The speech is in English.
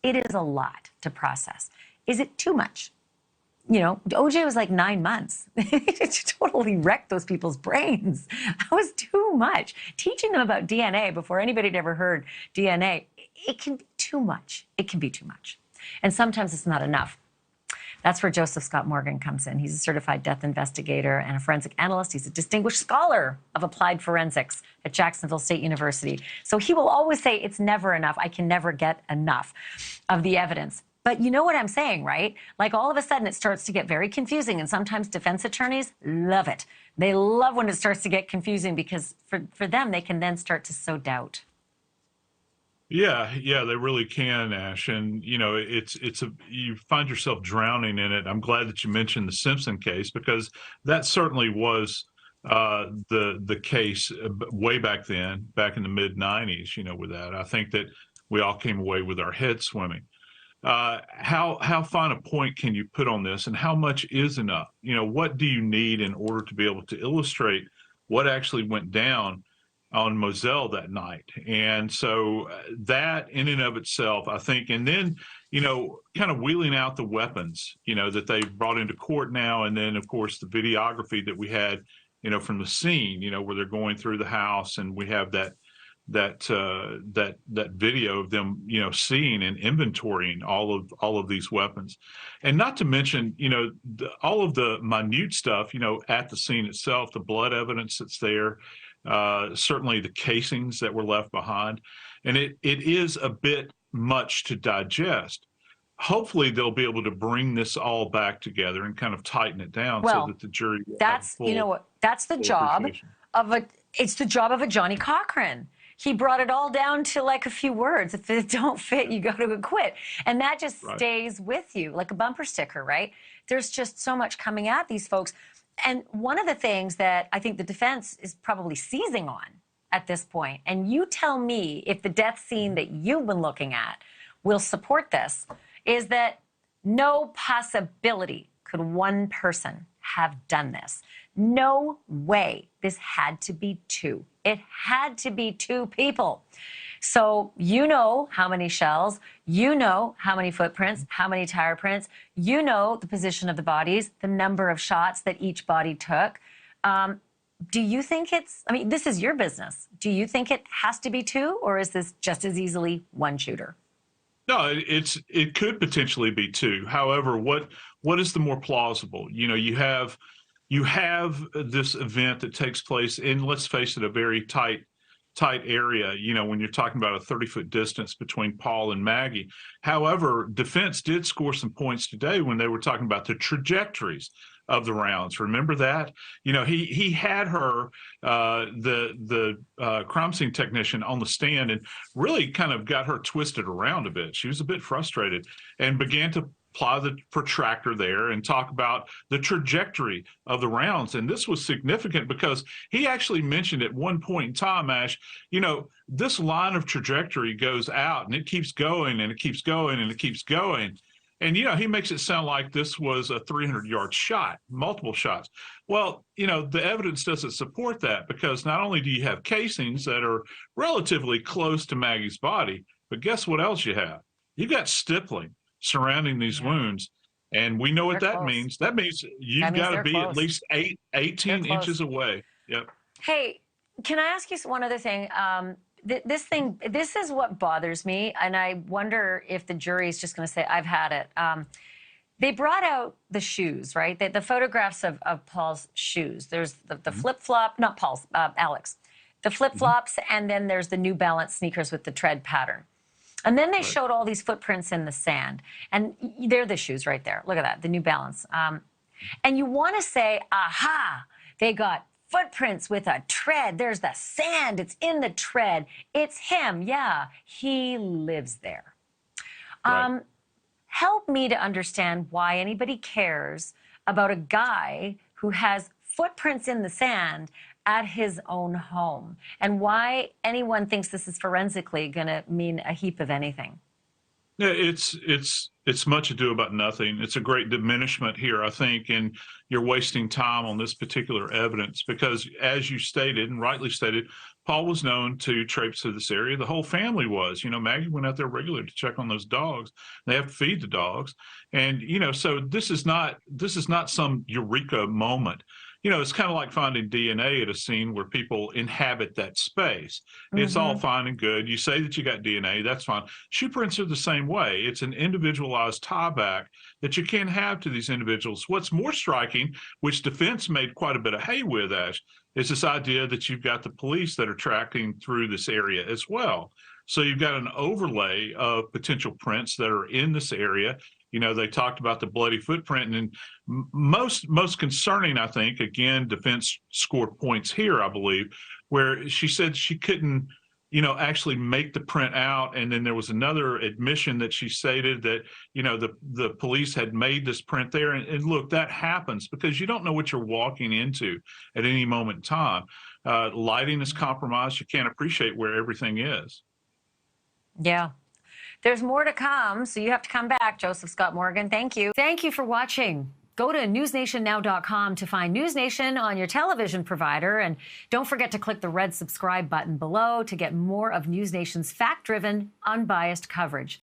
It is a lot to process. Is it too much? You know, OJ was like 9 months. It totally wrecked those people's brains. That was too much. Teaching them about DNA before anybody had ever heard DNA, it can be too much. It can be too much. And sometimes it's not enough. That's where Joseph Scott Morgan comes in. He's a certified death investigator and a forensic analyst. He's a distinguished scholar of applied forensics at Jacksonville State University. So he will always say it's never enough. I can never get enough of the evidence. But you know what I'm saying, right? Like all of a sudden it starts to get very confusing, and sometimes defense attorneys love it. They love when it starts to get confusing because for them, they can then start to sow doubt. Yeah, they really can, Ash. And, you know, you find yourself drowning in it. I'm glad that you mentioned the Simpson case, because that certainly was the case way back then, back in the mid-90s, you know, with that. I think that we all came away with our heads swimming. How fine a point can you put on this, and how much is enough? You know, what do you need in order to be able to illustrate what actually went down on Moselle that night? And so that in and of itself, I think, and then, you know, kind of wheeling out the weapons, you know, that they brought into court now. And then, of course, the videography that we had, you know, from the scene, you know, where they're going through the house, and we have that video of them, you know, seeing and inventorying all of these weapons. And not to mention, you know, all of the minute stuff, you know, at the scene itself, the blood evidence that's there, certainly the casings that were left behind. And it is a bit much to digest. Hopefully they'll be able to bring this all back together and kind of tighten it down, so that the jury will have full, you know what, that's the job of it's the job of a Johnny Cochran. He brought it all down to like a few words. If it don't fit, you go to acquit. And that just stays with you like a bumper sticker, right? There's just so much coming at these folks. And one of the things that I think the defense is probably seizing on at this point, and you tell me if the death scene that you've been looking at will support this, is that no possibility could one person have done this. No way. This had to be two. It had to be two people. So you know how many shells, you know how many footprints, how many tire prints, you know the position of the bodies, the number of shots that each body took. Do you think it's, I mean, this is your business. Do you think it has to be two, or is this just as easily one shooter? No, it could potentially be two. However, what is the more plausible? You know, you have this event that takes place in, let's face it, a very tight area, you know, when you're talking about a 30-foot distance between Paul and Maggie. However, defense did score some points today when they were talking about the trajectories of the rounds. Remember that? You know, he had her, the crime scene technician, on the stand, and really kind of got her twisted around a bit. She was a bit frustrated and began to apply the protractor there and talk about the trajectory of the rounds. And this was significant because he actually mentioned at one point in time, Ash, you know, this line of trajectory goes out and it keeps going and it keeps going and it keeps going. And, you know, he makes it sound like this was a 300-yard shot, multiple shots. Well, you know, the evidence doesn't support that, because not only do you have casings that are relatively close to Maggie's body, but guess what else you have? You've got stippling surrounding these wounds. And we know what that means. That means you've got to be at least 18 inches away. Yep. Hey, can I ask you one other thing? This is what bothers me, and I wonder if the jury is just going to say, I've had it. They brought out the shoes, right? The photographs of Paul's shoes. There's the flip-flop, not Paul's, Alex. The flip-flops, and then there's the New Balance sneakers with the tread pattern. And then they showed all these footprints in the sand. And they're the shoes right there. Look at that, the New Balance. And you want to say, aha, they got footprints with a tread. There's the sand. It's in the tread. It's him. Yeah, he lives there. Right. Help me to understand why anybody cares about a guy who has footprints in the sand at his own home, and why anyone thinks this is forensically going to mean a heap of anything. Yeah, it's much ado about nothing. It's a great diminishment here, I think, and you're wasting time on this particular evidence because, as you stated and rightly stated, Paul was known to traipse through this area. The whole family was. You know, Maggie went out there regularly to check on those dogs. They have to feed the dogs, and so this is not some eureka moment. It's kind of like finding DNA at a scene where people inhabit that space. It's all fine and good. You say that you got DNA, that's fine. Shoe prints are the same way. It's an individualized tie back that you can have to these individuals. What's more striking, which defense made quite a bit of hay with, Ash, is this idea that you've got the police that are tracking through this area as well. So you've got an overlay of potential prints that are in this area. They talked about the bloody footprint, and most concerning, I think, again, defense scored points here, I believe, where she said she couldn't, actually make the print out. And then there was another admission that she stated that, the police had made this print there. And look, that happens because you don't know what you're walking into at any moment in time. Lighting is compromised. You can't appreciate where everything is. Yeah. There's more to come, so you have to come back, Joseph Scott Morgan. Thank you. Thank you for watching. Go to newsnationnow.com to find NewsNation on your television provider. And don't forget to click the red subscribe button below to get more of NewsNation's fact-driven, unbiased coverage.